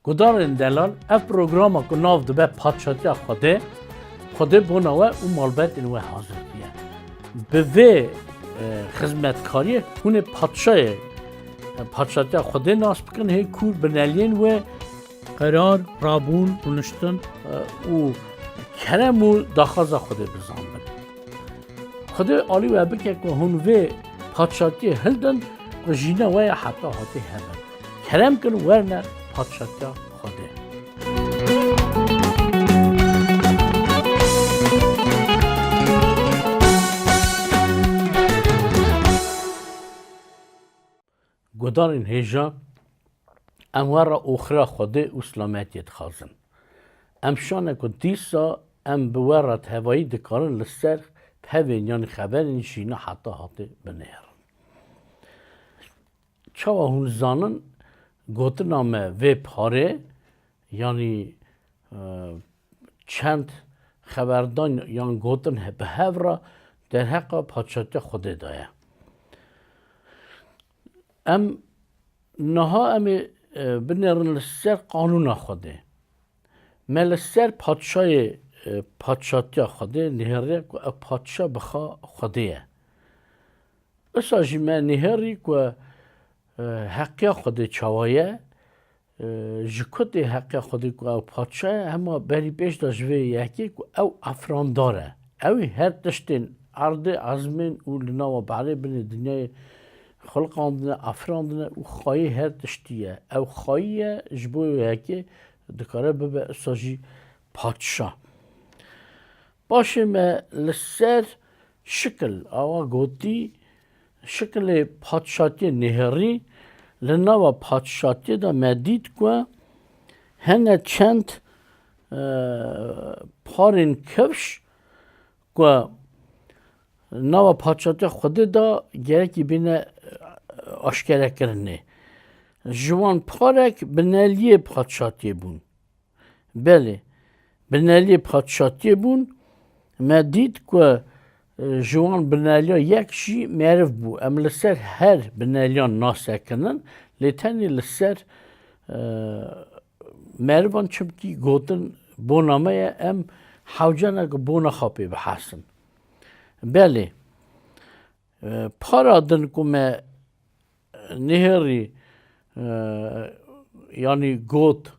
گدارن دلال اف پروگراما که ناو دبه پادشاهی خوده بوناوه و مالبت اینوه حاضر بیه به وی خدمتکاری اون پادشاهی خوده ناس بکن هی کور بنالین و قرار رابون رونشتن و کرم و داخاز خوده بزن بن خوده آلی و بکه که هون وی پادشاهی هلدن و جینا وی حتی هاتی هبن کرم کن ورنه پادشاهی خوده گدارن هیجا اموار اخرى خوده اسلامتیت خازن امشانه که دیسا ام بورت هوایی دکارن لسر پوین یعنی خبرین شینا حتی حتی بنهرن چاوا هون زانن گوتنامه و پاره یعنی چند خبردان یعنی گوتن به هورا در حق پادشاهی خوده دایه ام نها ام بنرن لسر قانون خوده ملسر پادشاهی خوده نهره که پادشاه بخوا خوده اسا جمع نهری که حقی خوده چوایه جکت حقی خوده که پادشاه همه بری پیش داشته یکی که او افران داره اوی هر تشتین عرض عزمین و لنا و بعد بین دنیای خلق آمدنه افراندنه و خواهی هر تشتیه او خواهیه جبوی که دکاره ببه ساجی پادشاه باشه ما لسر شکل آوا گوتی شکل پادشاهی نهری لنا و پادشاهی دا مدید که هنه چند پارین کفش که نوا پادشاهی خوده دا گرکی بینه آشکره کرنه جوان پارک بنالیه پادشاهی بون بله بنالیه پادشاهی بون ما دید که جوان بنالیا یک شی معرف بو ام لسر هر بنالیان ناسه کنن لیتنی لسر معرفان چمکی گوتن بونامه ام حوجانه که بونا خاپی بحسن بله پارا دن که ما نهری یعنی گوت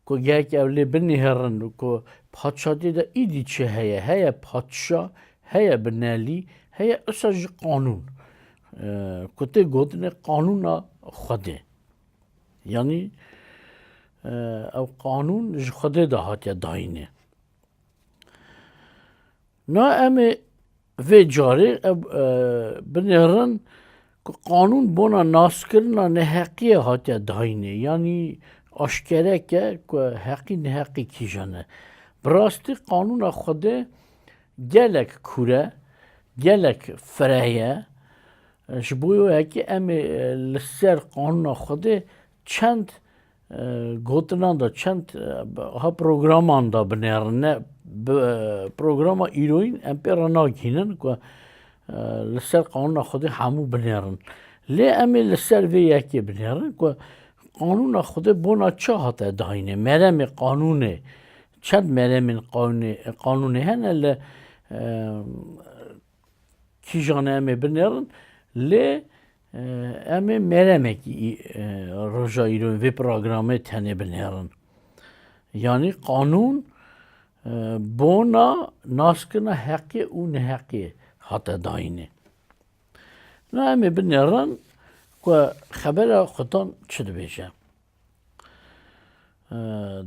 که یک اولی بنهرن که پادشاهی دا ایدی چه هیا پادشاه هیا بنالی هیا اساج قانون که تی گوتن قانون خوده یعنی او قانون خوده دا هاتیا داینه نه امی و جاری بنهرن که قانون بونا ناس کرنا نحقیه هاتیا داینه یعنی آشکره که حقی نحقی کیجانه براستی قانون خوده گلک کوره گلک فرایه جبویو که امی لسر قانون خوده چند گوتنان دا چند ها پروگرامان دا بنهرنه پروگرام ایروین امپیرا ناگینن که لسر قانون خوده همو بنهرن لی امی لسر وی یکی بنهرن که قانون خوده بونا چه هاته داینه مرم قانونه چند مرم قانونه هنه لی کی جانه امی بنهرن لی امی مرم کی روژا ایروین وی پروگرامه تنه بنهرن یعنی قانون بونا ناسکنا حقی و نحقی حتی داینه نه امی بنیران که خبر خودان چه دو بیشه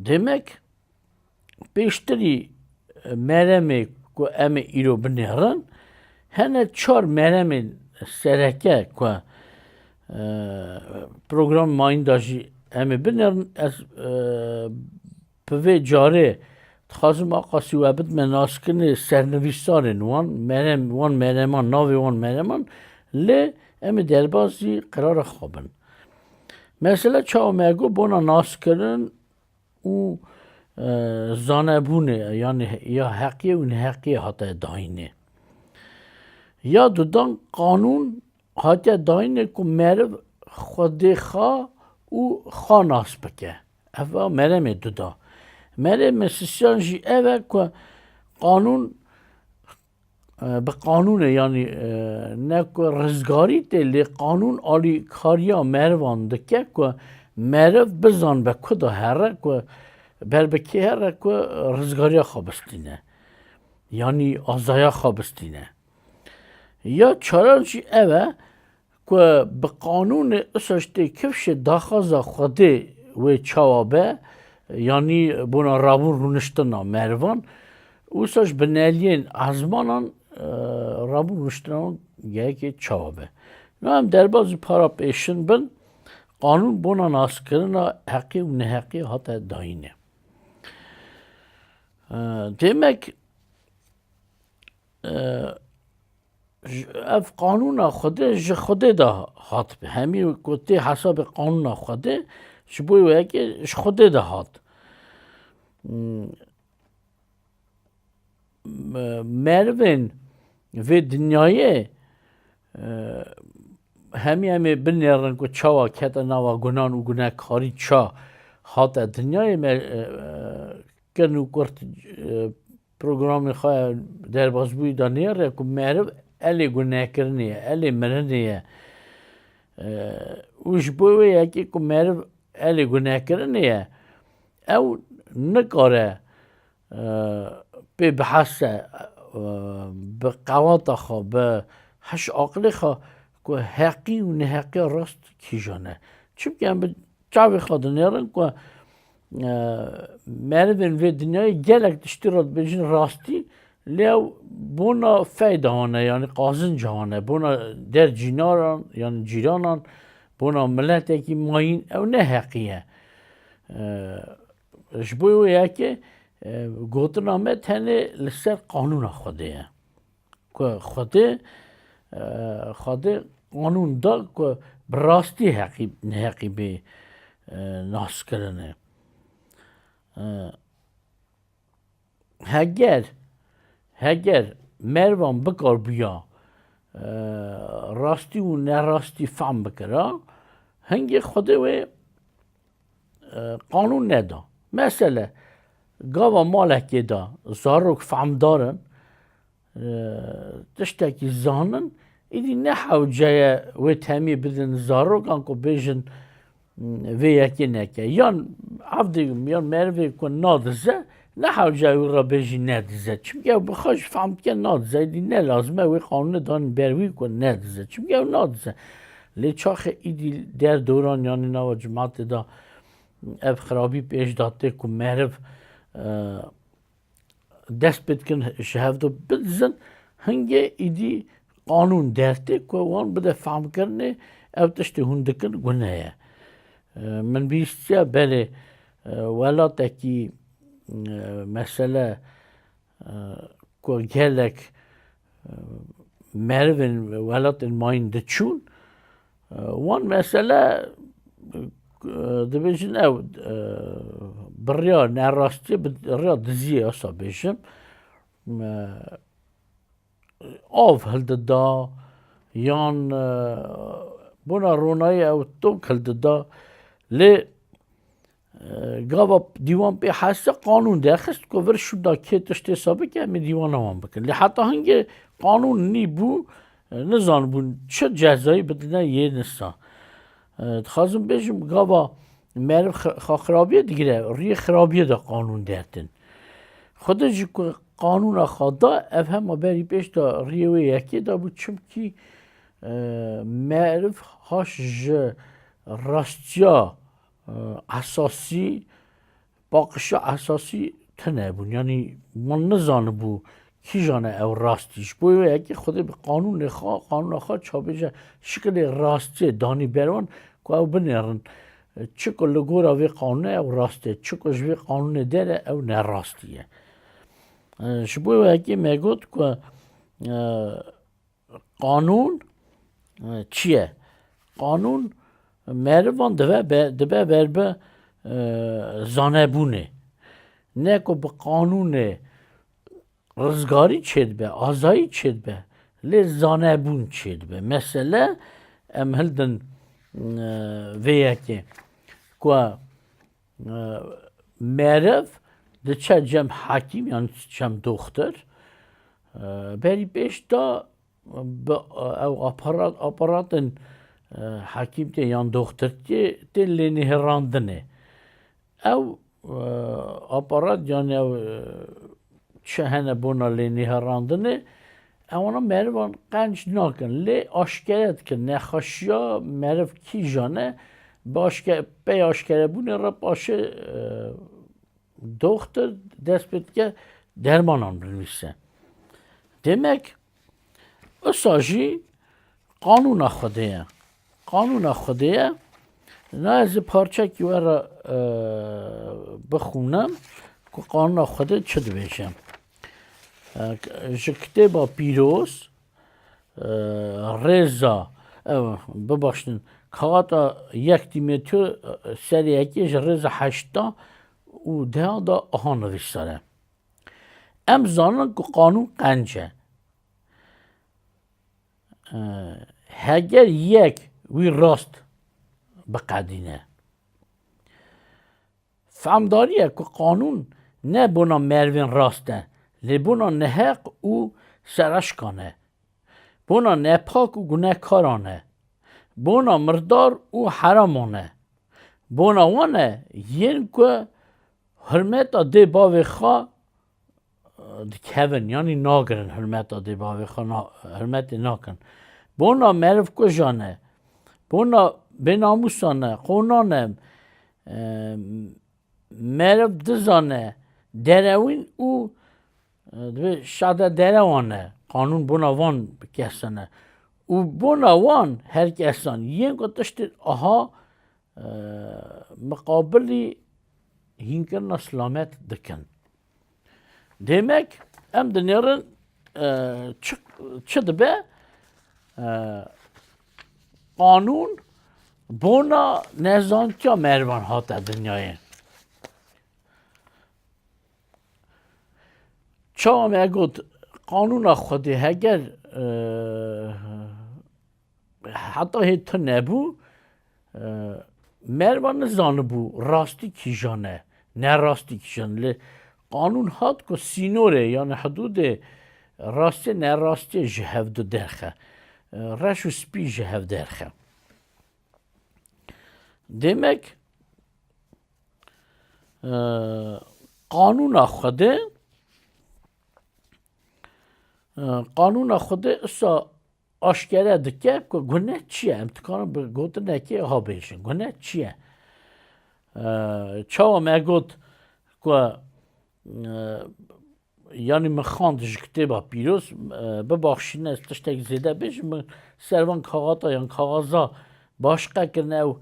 demek بیشتری مرمی که امی ایرو بنیران هنه چار مرمی سرکه که پروگرام ماین داشتی امی بنیران از پوی جاره خواستم آقاسی و عبد مناسکن سرنویستان وان مرمان ناوی وان مرمان لی امی دربازی قرار خوابن مثلا چاو مگو بونا ناسکرن او زانبونه یعنی یا حقی و نحقی حتی داینه یا دودان قانون حتی داینه که مرد خودی خواه او خواه ناس بکه افا مرم دودا مرم سیسیان جی اوه که قانون به قانونه یعنی نه که رزگاری لی قانون آلی کاریا مروان دکه که مرو بزن به کدا هره که بر بکی هره که رزگاری خوابستینه یعنی آزایا خوابستینه یا چارانچی اوه که به قانون اساشته کفش داخازا خوده و چوابه یعنی بنا رابون رونشتنا مروان اوساش بنالین ازمانان رابون رونشتنا یکی چوابه نه هم در بازی پارا پیشن بن قانون بنا ناس کرنا حقی و نحقی حتی داینه demek اف قانون خوده جه خوده دا هات به همی گوته حساب قانون خوده شبوی و اگه خوده دا هات مروین و دنیای همی بنیرن که چاوا کتا نوا گنان و گناه کاری چا هات دنیای کنو کرد پروگرامی خواه در بازبوی دانیره که مرو الی گناه کرنیه الی مرنیه وش بوی یکی که مرو الی گناه کرنیه او نکاره به بحثه به قوات خواه به هش عقل خواه که حقی و نحقی راست کی جانه چون به چاوی خواه دانیرن که مردن و دنیای گلک دشتیرات بجن راستی لیو بونا فایده هانه یعنی قازن جهانه بونا در جیناران یعنی جیرانان بونا ملت اکی ماین او نه حقیه شبوی و یکی گوتنامه تنه لسر قانون خوده که خوده قانون دا که براستی حقی به ناس کرنه هگر مروان بکار بیا راستی و نراستی فهم بکره هنگی خوده و قانون ندا مثلا گاوا مالکی دا زاروک فهم دارن تشتاکی زانن ایدی نحو جای و تمی بدن زاروک انکو بیجن و یکی نکه یان عبدیم یان مروی کن نادزه نه حاجه او را بجی ندزه چون که بخواش فهمت که نادزه ایدی نه لازمه وی قانون دان بروی کن ندزه چون که نادزه لی چاخ ایدی در دوران یعنی نوا جماعت دا اف خرابی پیش داده که مرو دست بید کن شهف دو بدزن هنگه ایدی قانون درده که وان بده فهم کرنه او تشتی هنده کن گناه من بیستیا بله ولاتکی مثلا که گلک مروین ولات ماین دچون وان مثلا دبیجن او بریا نراستی بریا دزیه اصلا بیشم آف هلده دا یان بنا رونای او توک هلده دا لی گاوا دیوان به حسه قانون درخست که ورشو دا که تشت حسابه که همی دیوان همان بکن لی حتی هنگه قانون نی بو نزان بون چه جزایی بدنه یه نسا خواستم بیشم گاوا مرو خرابیه دیگره ری خرابیه دا قانون دردن خدا جی که قانون خدا افهم بری پیش دا ریوه یکی دا بود چون که مرو هاش راستیا اساسی باقشا اساسی تنه بون یعنی من نزانه بو کی جانه او راستیش بوی یکی خود به قانون خواه چابجه شکل راستی دانی برون که او بنیرن چکل لگور اوی قانون او راسته چکل جوی قانون داره او نراستیه شبوی یکی میگود که قانون چیه؟ قانون مروان دبه بربه زانه بونه نه که به قانون رزگاری چید به آزایی چید به لی زانه بون چید به مثلا ام هلدن ویه که مرف ده چه جم حکیم یعنی جم دختر بری بیش دا او آپاراتن حکیم تی یان دختر تی لینی هراندنه او آپارات یعنی او چه هنه بونا لینی هراندنه اونا مروان قنج ناکن لی آشکرت کن نخاشیا مرو کی جانه به آشکره بونه را باشه doktor despetke dermanan bilmişse. Demek o sajı kanuna xudeye. Kanuna xudeye ne az parça ki var بخونم که قانون خود چه دویشم جکتبا پیروز رضا ببخشن کاغاتا یک دیمیتو سری یکیش رضا هشتا و ده دا آهان نویساره ام زانن که قانون قنجه هگر یک وی راست بقدینه فهمداریه که قانون نه بنا مروین راسته لی بنا نهق و سرشکانه بنا نپاک و گناه کارانه بنا مردار و حرامانه بنا وانه ین که حرمت دی باوی خواه دکهون یعنی ناگرن حرمت دی باوی خواه حرمت ناکن بنا مرف کجانه بنا بناموسانه قونانه مرف دزانه دروین او شاده دروانه قانون بنا وان بکسانه و بنا وان هر کسان ین که تشتر آها مقابلی هینکرنا سلامت دکن demek em dinlerin çı be kanun bona nezança mervan hata dünyaya çağım egot kanuna xudi heger hatta hit nebu mervan zanı bu rasti kijane ne rasti kijane قانون هات که سینوره یعنی حدود راستی نه راستی جهود درخه رش و سپی جهود درخه demek قانون خوده اسا آشکره دکه که گناه چیه امتکانم به گوته نکه ها بیشن گناه چیه چاو مگود که یعنی مخاند جکتبا پیروز ببخشین از تشتک زیده بیش سروان کاغاتا یعنی کاغازا باشقه کرنه و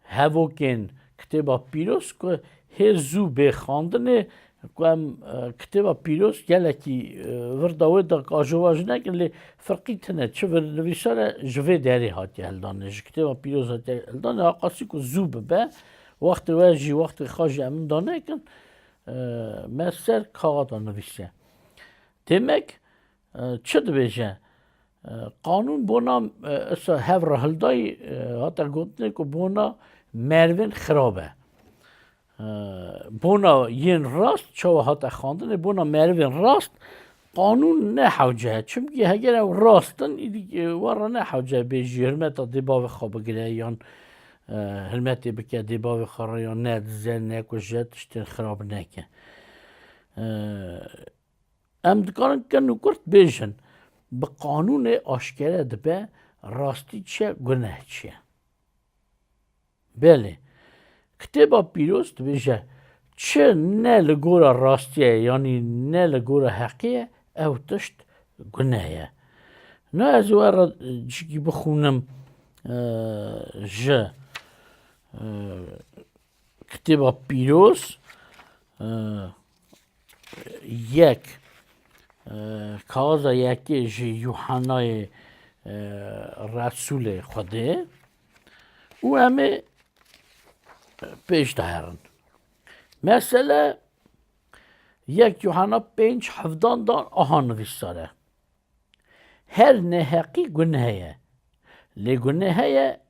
هوکن کتبا پیروز که هر زو بخاندنه که کتبا پیروز گلکی ورداوی دا کاجواج نکن لی فرقی تنه چه ورنویساره جوه داری هاتی هلدانه جکتبا پیروز هاتی هلدانه آقاسی که زو ببه وقت واجی وقت خاجی امن دانه کن مثل کاغذ نوشته. demek چه دویجه قانون بنا اصلا هفر هلدای حتی گفتن که بنا مروین خرابه بنا ین راست چه حتی خواندن بنا مروین راست قانون نه حوجه چونکه اگر راستن وارا نه حوجه بیجی حرمت دیبا خواب گره یان حرمتی بکه دیبا خاره یا نه زن نه کجه تشتین خراب نکه ام دکارن که نکرد بیشن به قانون آشکره دبه راستی چه گناه چیه بله کتابا پیروز بیشه چه نه لگورا راستیه یعنی نه لگورا حقیه او تشت گناهه نه از وارد جگی بخونم جه کتابا پیروز یک کاغذ یکی جی یوحنای رسول خوده او همه پیش دارن مثلا یک یوحنا 5:17 دان آهان نویساره هر نهقی گناهیه لی گناهیه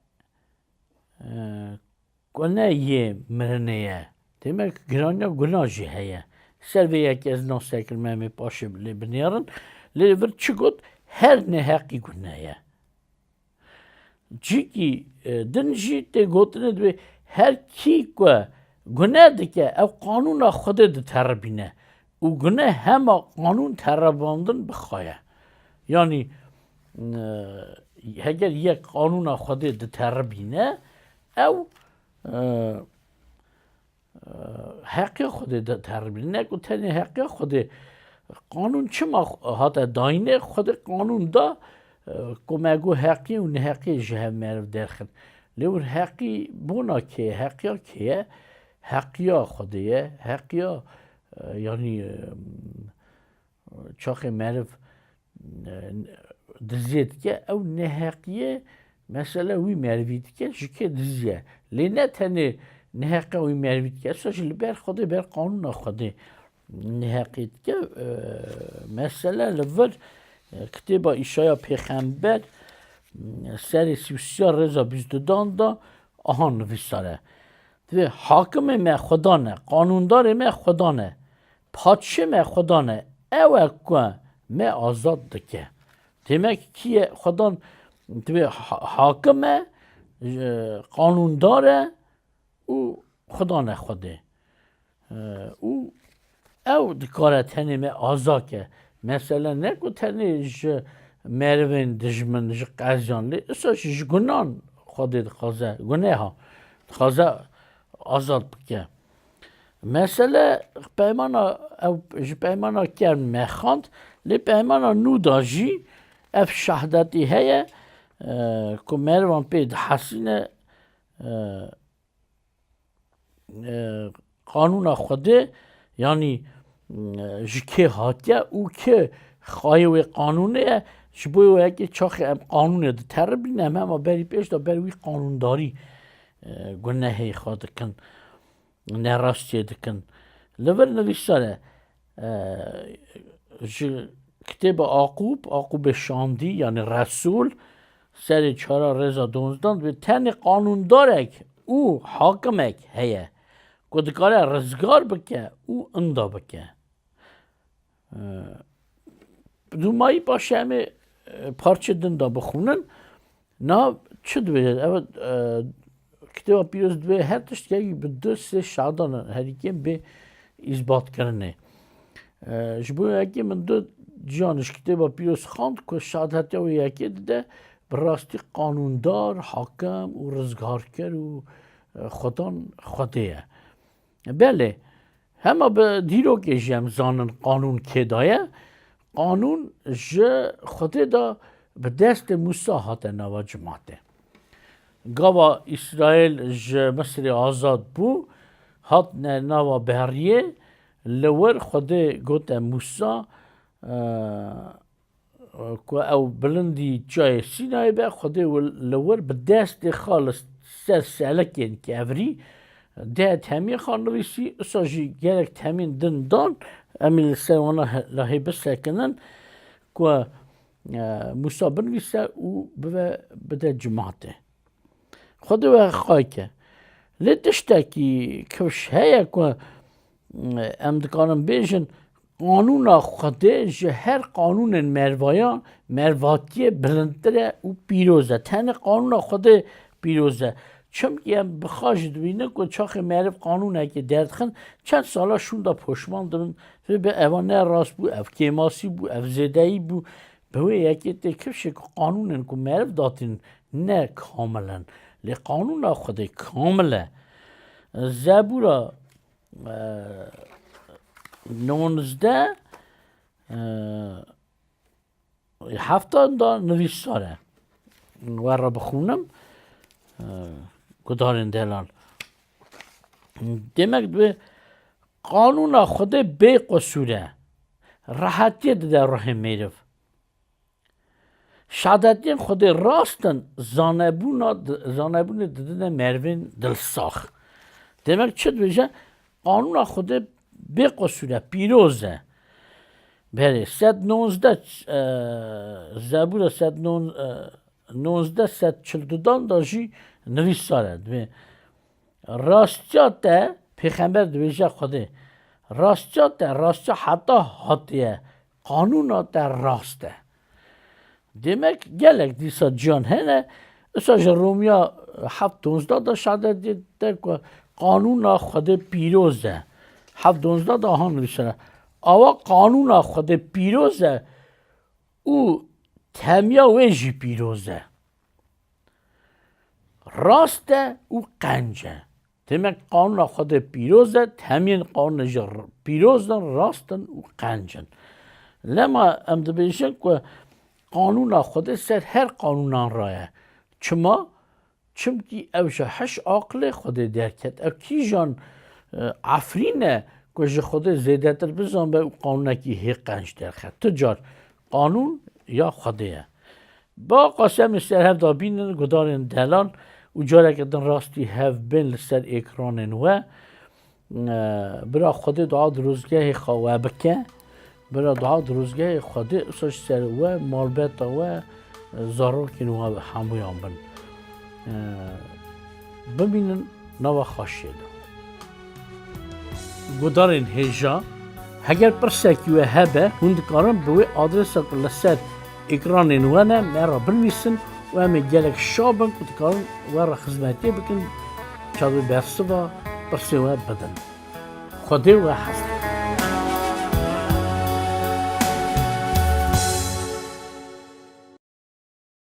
گناهیه مرنیه demek giranya günah jî heye. Ser vê yekê ez nastekir me em ê paşê lê binêrin lê vir çi got her neheqî günah ye. Cikî din jî tê gotinê divê her kî ku günah dike ev qanûna Xwedê diteribîne û günah hema qanûn teribandin bixwaye. Yani heger yek qanûna Xwedê diteribîne ew heqiya Xwedê diteribîne ne ku tenê heqiya Xwedê qanûn çima hate dayînê Xwedê qanûn da ku me got heqî û neheqî ji hev meriv derxin. Lê wir heqî bona kê ye? Heqiya kê ye? Heqiya Xwedê ye. Heqiya yani çaxê meriv diziyê dike ew neheqiye mesela wî merivî dike ji kê diziye. Lê ne tenê neheqiya wî merivî dike esa ji li ber Xwedê ber qanûna Xwedê neheqî dike. Mesela li vir kitêba îşaya pêxember serê sî rêza 22 da aha nivîsare. Divê hakimê me Xweda ne, qanûndarê me Xweda ne, padşê me Xweda ne, ew e ku me azad dike. Demek kî ye Xwedan divê hakim e, qanûndar e û Xweda ne Xwedê. Û ew dikare tenê me azad ke. Mesela ne ku tenê ji merivên dijmin ji qeziyan lê issa ji gunan Xwedê dixwaze guneha dixwaze azad bike. Mesela peymana ew ji peymana kerm me xwand lê peymana nû da jî ev şehdetî heye ku merivan pê dihesîne qanûna Xwedê yani ji kê hatiye û kê xwayê wê qanûnê ye ji bo yekê çaxê em qanûnê diteribîne em hema berî pêş da ber wî qanûndarî gunehê xwe dikin nerastiyê dikin. Li vir nivîsare ji kitêba Aqubê şandî yani Resul serê çara rêza 12 divê tenê qanûndarek û hakimek heye ku dikare rizgar bike û inda bike. Dûmayî paşê em ê parçe din da bixwînin nav çi divê evet kitêba pîroz divê her tiştekî bi 2-3 şadan herîkên bê îzbatkirinê. Ji bo yekê min du ciyan ji kitêba pîroz xwand ku şadetiya wê yekê dide bi rastî qanûndar, hakim û rizgarker û Xwedan Xwedê ye. Belê hema bi dîrokê jî em zanin qanûn kê da ye. Qanûn ji Xwedê da bi destê Musa hate nava cimatê. Gava İsraîl ji Misrê azad bû hatine nava beriyê li wir Xwedê gote Musa ku ew bilindî çayê Sînayê be Xwedê li wir bi destê xwe li ser selekên kevrî de temî xwe nivîsî issa jî gelek temîn din dan em ê li ser wana lahê bisekinin ku Musa binivîse û bive bide cimatê. Xwedê we xayke. Lê tiştekî kewş heye ku em dikarin bêjin qanûna Xwedê ji her qanûnên mervayan mervatiyê bilindtir e û pîroz e. Tenê qanûna Xwedê pîroz e. Çimkî em bixa jî dibînin ku çaxê meriv qanûnekê derdixin çend sala şûn da poşman dibin vê eva ne rast bû ev kêmasî bû ev zêdeyî bû bi wê yekê tê kevşê ku qanûnên ku meriv datin ne kamil in. Lê qanûna Xwedê kamil e. Zebûra 19 heftan da nivîsar e. We re bixwînim gudarên delal. Demek divê qanûna Xwedê bê qesûr e. Rehetiyê dide ruhê mêriv. Şadetiyên Xwedê rast in zanebûnê didine merivên dilsax. Demek çi dibêje qanûna Xwedê bê qesûr e pîroz e. Berê 119 Zebûra 119 142 da jî nivîsar e. Divê rastiya te پیغمبر دویجه خوده راستچه حتی حتیه قانون در راسته demek gelek disa can hene اساج رومیا 7-12 دا شده دیده که قانون خود پیروزه 7-12 دا هم نوشته اما قانون خود پیروزه او تمیا ویجی پیروزه راسته او قنجه demek قانون خود پیروزه تمین قانون پیروزن راستن او قنجن لما ام دبیشن که قانون خود سر هر قانونان رایه چمکی اوشه هش عقل خود درکت او کی جان عفرینه که خود زیده تر بزن به قانون کی هی قنج درخت تجار قانون یا خوده با قاسم سر هف دابینن گدارن دلان و جاره که دن راستی هف بین لسر اکرانن و برا خود دعا دروزگاه خواه بکه برا دعا دروزگاه خود اساش سر و مالبت و زارور کنوها همویان بن ببینن نوا خوشید گدارن هجا اگر پرسکی و هبه هندکارن بوی آدرس لسر اکران نوانه مرا برنیسن و همه گلک شابن کدکارن و را خدمتی بکن چاوی برسه و پرسه و بدن خوده و حسن